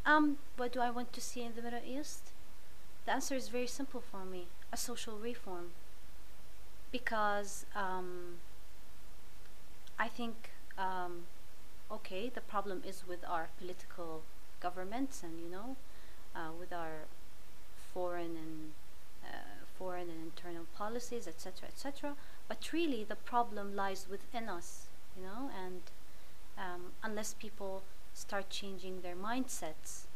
What do I want to see in the Middle East? The answer is very simple for me: a social reform. Because I think, okay, the problem is with our political governments, and with our foreign and foreign and internal policies, etc., etc. But really, the problem lies within us, and unless people start changing their mindsets,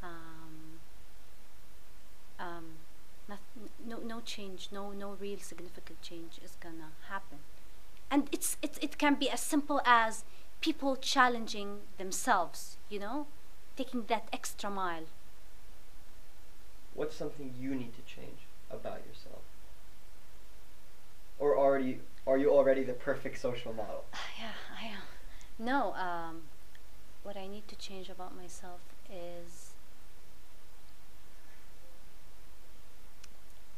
um, um, no change, no real significant change is gonna happen. And it can be as simple as people challenging themselves, taking that extra mile. What's something you need to change about yourself? Or are you already the perfect social model? Yeah, I am. No, what I need to change about myself is,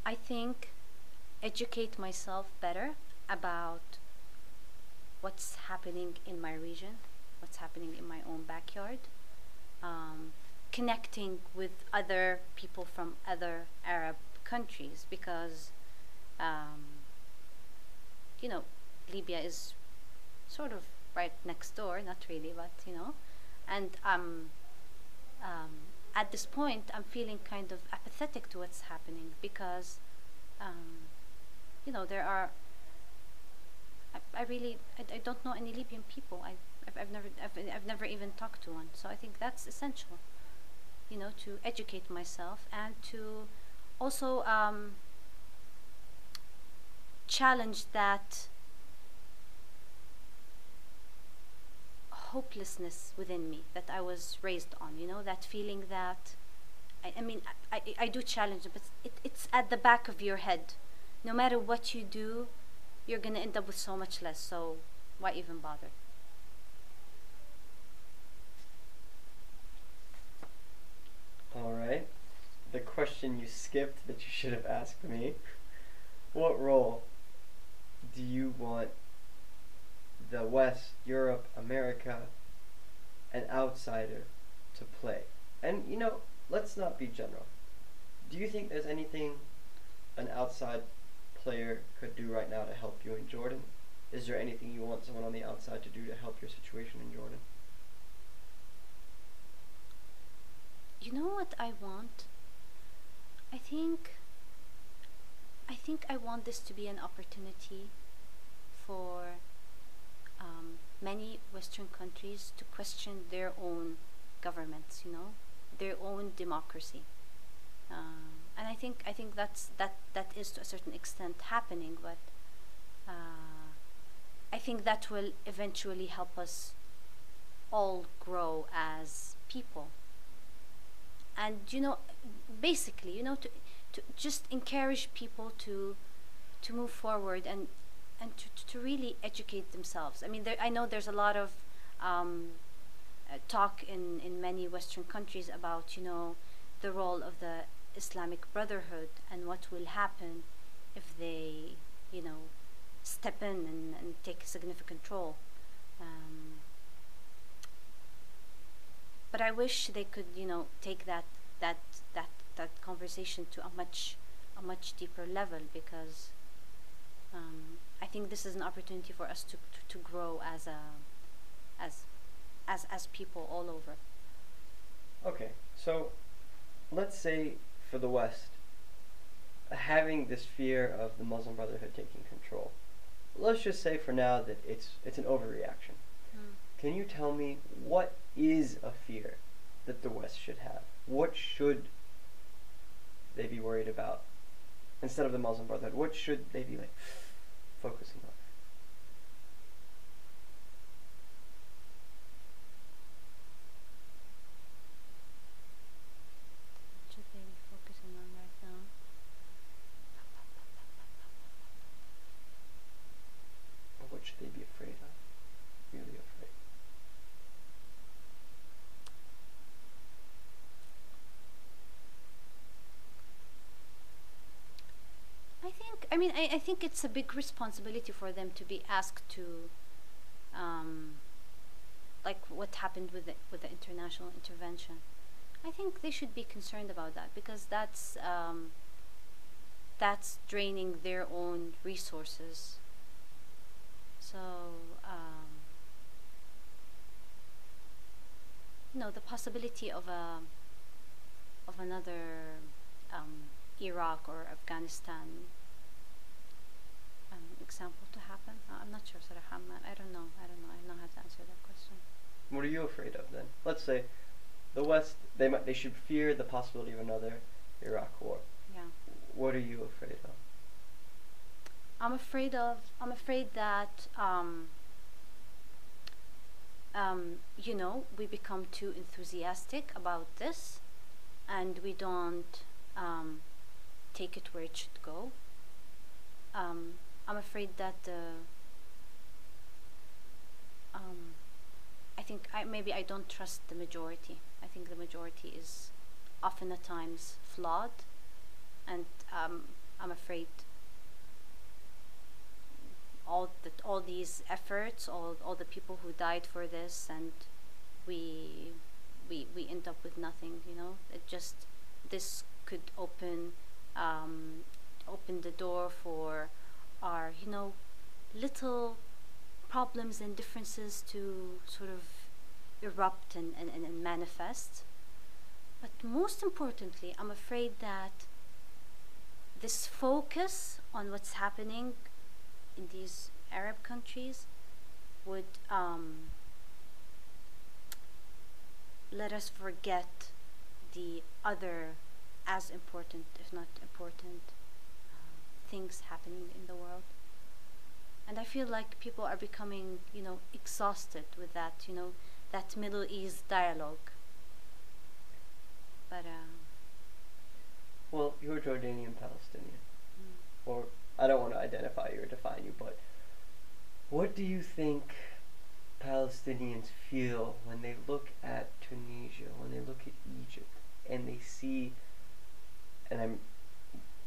I think, educate myself better about what's happening in my region, what's happening in my own backyard, um, connecting with other people from other Arab countries, because, um, you know, Libya is sort of right next door, not really, but and um, at this point, I'm feeling kind of apathetic to what's happening, because, um, there are. I really I don't know any Libyan people. I've never even talked to one. So I think that's essential, to educate myself and to also challenge that hopelessness within me that I was raised on. That feeling that I mean, I do challenge it, but it's at the back of your head. No matter what you do, you're going to end up with so much less. So why even bother? All right. The question you skipped that you should have asked me. What role do you want the West, Europe, America, an outsider to play? And let's not be general. Do you think there's anything an outside player could do right now to help you in Jordan? Is there anything you want someone on the outside to do to help your situation in Jordan? You know what I want? I think I want this to be an opportunity for many Western countries to question their own governments, their own democracy. And I think that is to a certain extent happening, but I think that will eventually help us all grow as people. And basically, to just encourage people to move forward, and to really educate themselves. I mean, I know there's a lot of talk in many Western countries about the role of the Islamic Brotherhood and what will happen if they step in and take a significant role. But I wish they could take that conversation to a much deeper level, because I think this is an opportunity for us to grow as people all over. Okay, so let's say for the West, having this fear of the Muslim Brotherhood taking control, let's just say for now that it's an overreaction. Can you tell me what is a fear that the West should have? What should they be worried about instead of the Muslim Brotherhood? What should they be focusing on? What should they be focusing on right now? Or what should they be afraid of? Really afraid. I think it's a big responsibility for them to be asked to, like what happened with the international intervention. I think they should be concerned about that because that's draining their own resources. So, the possibility of another Iraq or Afghanistan example to happen. I'm not sure, Sarah Hamad. I don't know. I don't know how to answer that question. What are you afraid of then? Let's say the West, they should fear the possibility of another Iraq war. Yeah. What are you afraid of? I'm afraid that we become too enthusiastic about this, and we don't take it where it should go. I'm afraid that maybe I don't trust the majority. I think the majority is often at times flawed, and I'm afraid all these efforts, all the people who died for this, and we end up with nothing. This could open the door for our little problems and differences to sort of erupt and manifest. But most importantly, I'm afraid that this focus on what's happening in these Arab countries would let us forget the other as important, if not important, things happening in the world. And I feel like people are becoming, exhausted with that, that Middle East dialogue. But well, you're Jordanian Palestinian, or I don't want to identify you or define you, but what do you think Palestinians feel when they look at Tunisia, when they look at Egypt, and they see, and I'm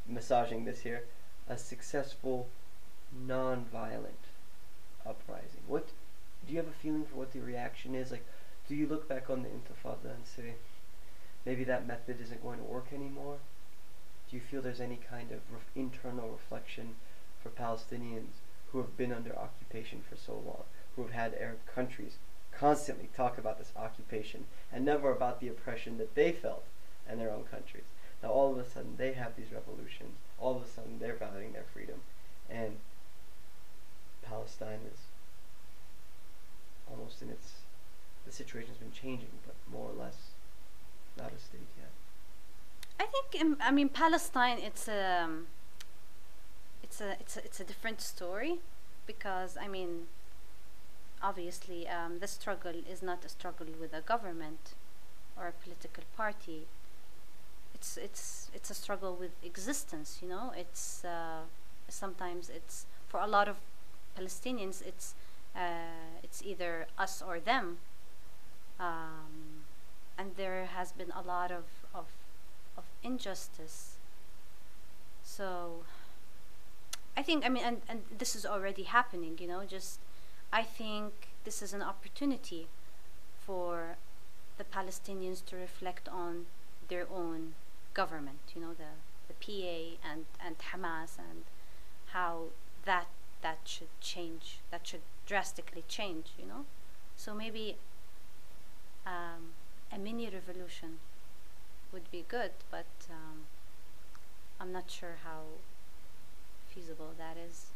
massaging this here, a successful, non-violent uprising? What do you have a feeling for what the reaction is? Like, do you look back on the Intifada and say, maybe that method isn't going to work anymore? Do you feel there's any kind of internal reflection for Palestinians who have been under occupation for so long, who have had Arab countries constantly talk about this occupation and never about the oppression that they felt in their own countries? Now all of a sudden they have these revolutions, all of a sudden they're valuing their freedom, and Palestine is almost the situation's been changing, but more or less not a state yet. I think Palestine. It's a different story, because obviously the struggle is not a struggle with a government or a political party. It's a struggle with existence. It's sometimes it's for a lot of Palestinians. It's either us or them. And there has been a lot of injustice. So I think, and this is already happening, I think this is an opportunity for the Palestinians to reflect on their own government, the PA and Hamas, and how that should change, that should drastically change, So maybe a mini revolution would be good, but I'm not sure how feasible that is.